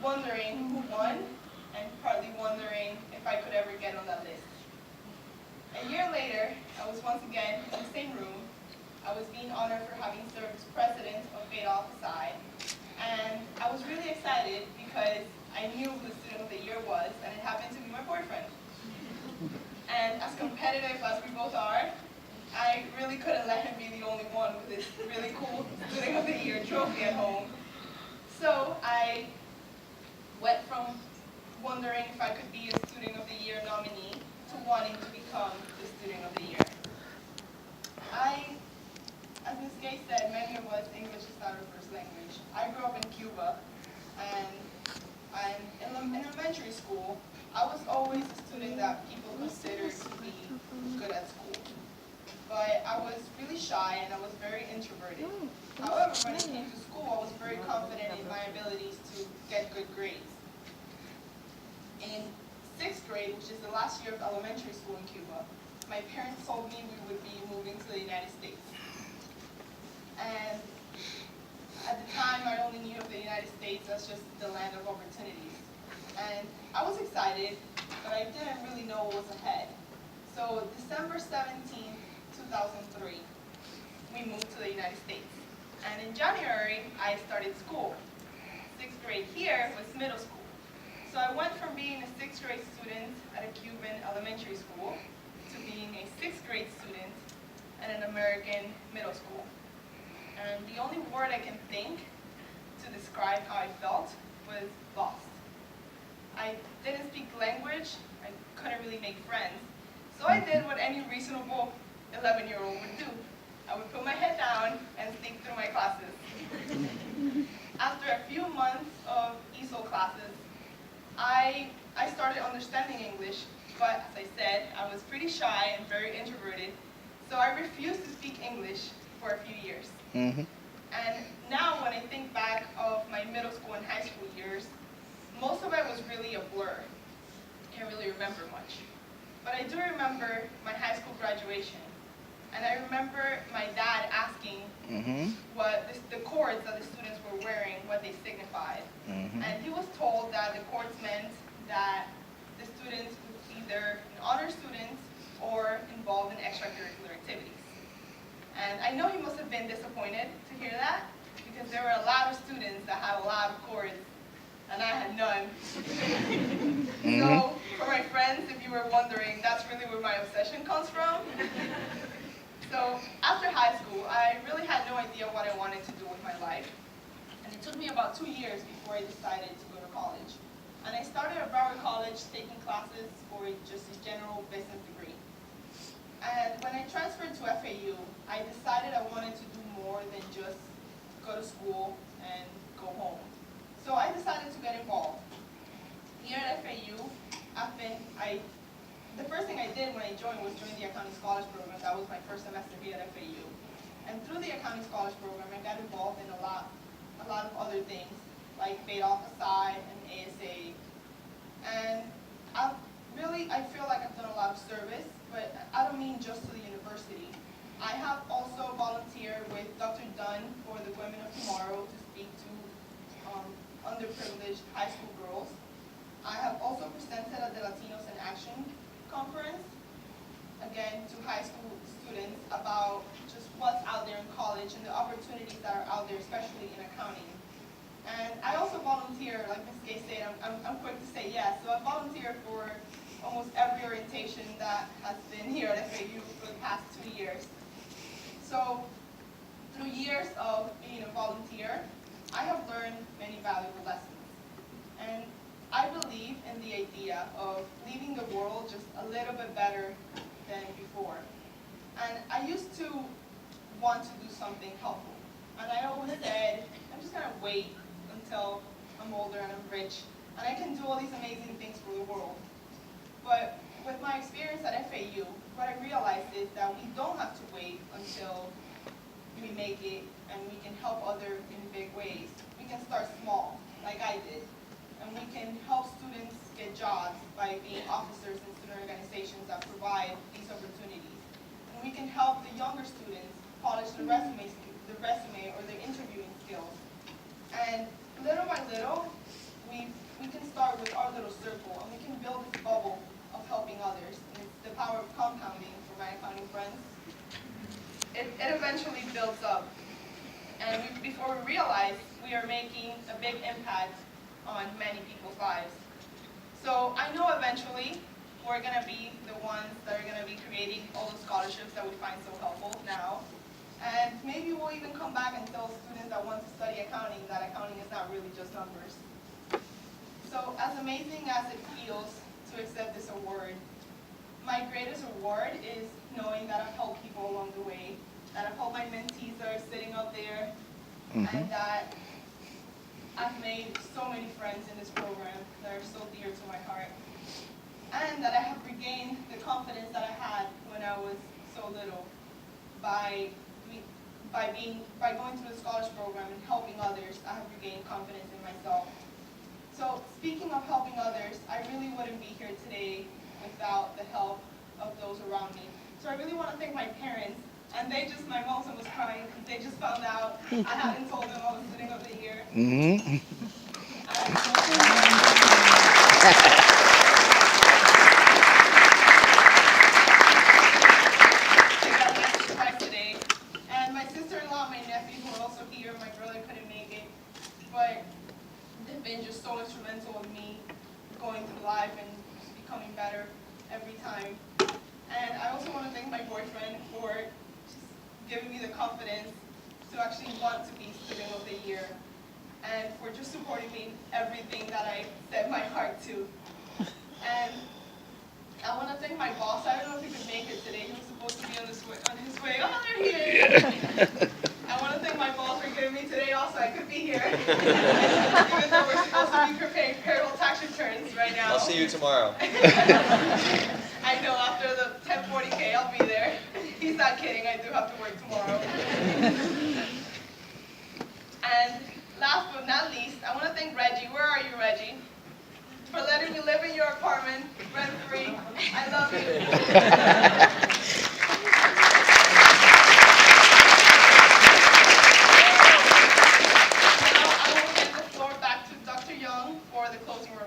wondering who won and partly wondering if I could ever get on that list. A year later, I was once again in the same room. I was being honored for having served as president of Beta Alpha Psi, and I was really excited because I knew who the student of the year was, and it happened to be my boyfriend. And as competitive as we both are, I really couldn't let him be the only one with this really cool Student of the Year trophy at home. So I went from wondering if I could be a Student of the Year nominee to wanting to become the Student of the Year. As Ms. Gay said, many of us, English is not our first language. I grew up in Cuba, and in elementary school, I was always a student that people considered to be good at school. But I was really shy and I was very introverted. However, when it came to school, I was very confident in my abilities to get good grades. In 6th grade, which is the last year of elementary school in Cuba, my parents told me we would be moving to the United States. And at the time, I only knew of the United States as just the land of opportunities. And I was excited, but I didn't really know what was ahead. So December 17th, 2003, we moved to the United States. And in January, I started school. 6th grade here was middle school. So I went from being a 6th grade student at a Cuban elementary school to being a 6th grade student at an American middle school. And the only word I can think to describe how I felt was lost. I didn't speak language, I couldn't really make friends, so I did what any reasonable 11-year-old would do. I would put my head down and sneak through my classes. After a few months of ESOL classes, I started understanding English, but as I said, I was pretty shy and very introverted, so I refused to speak English for a few years. And now when I think back of my middle school and high school years, most of it was really a blur. I can't really remember much. But I do remember my high school graduation. And I remember my dad asking what the cords that the students were wearing, what they signified. And he was told that the cords meant that the students would either be honor students or involved in extracurricular activities. And I know he must have been disappointed to hear that, because there were a lot of students that had a lot of cords, and I had none. So, for my friends, if you were wondering, that's really where my obsession comes from. So, after high school, I really had no idea what I wanted to do with my life. And it took me about 2 years before I decided to go to college. And I started at Broward College taking classes for just a general business degree. And when I transferred to FAU, I decided I wanted to do more than just go to school and go home. So I decided to get involved. Here at FAU, the first thing I did when I joined was join the Accounting Scholars Program. That was my first semester here at FAU. And through the Accounting Scholars Program, I got involved in a lot of other things, like Beta Alpha Psi and ASA. And I feel like I've done a lot of service, but I don't mean just to the university. I have also volunteered with Dr. Dunn for the Women of Tomorrow to speak to underprivileged high school girls. I have also presented at the Latinos in Action conference, again, to high school students about just what's out there in college and the opportunities that are out there, especially in accounting. And I also volunteer, like Ms. Gay said, I'm quick to say yes, so I volunteer for almost every orientation that has been here at FAU for the past 2 years. So, through years of being a volunteer, I have learned many valuable lessons. And I believe in the idea of leaving the world just a little bit better than before. And I used to want to do something helpful. And I always said, I'm just going to wait until I'm older and I'm rich, and I can do all these amazing things for the world. But with my experience at FAU, what I realized is that we don't have to wait until we make it and we can help others in big ways. We can start small, like I did. And we can help students get jobs by being officers in student organizations that provide these opportunities. And we can help the younger students polish their resume or their interviewing skills. And little by little, we can start with our little circle, and we can build this bubble of helping others. And it's the power of compounding for my accounting friends. It eventually builds up. And before we realize, we are making a big impact on many people's lives. So I know eventually we're going to be the ones that are going to be creating all the scholarships that we find so helpful now. And maybe we'll even come back and tell students that want to study accounting that accounting is not really just numbers. So as amazing as it feels to accept this award, my greatest reward is knowing that I've helped people along the way, that I've helped my mentees that are sitting up there, and that I've made so many friends in this program that are so dear to my heart, and that I have regained the confidence that I had when I was so little by going through the scholarship program and helping others. I have regained confidence in myself. So speaking of helping others, I really wouldn't be here today without the help of those around me. So I really want to thank my parents. And my mom was crying because they just found out I hadn't told them I was sitting over here. They got me a surprise today. And my sister-in-law, my nephew, who are also here, my brother couldn't make it. But they've been just so instrumental in me going through life and just becoming better every time. And I also want to thank my boyfriend for giving me the confidence to actually want to be Student of the Year, and for just supporting me in everything that I set my heart to. And I want to thank my boss. I don't know if he could make it today. He was supposed to be on his way. Oh, there he is! I want to thank my boss for giving me today also. I could be here. Even though we're supposed to be preparing payroll tax returns right now. I'll see you tomorrow. I know, after the 10:40K, I'll be there. He's not kidding, I do have to work tomorrow. And last but not least, I want to thank Reggie. Where are you, Reggie? For letting me live in your apartment, rent-free. I love you. Now I will give the floor back to Dr. Young for the closing remarks.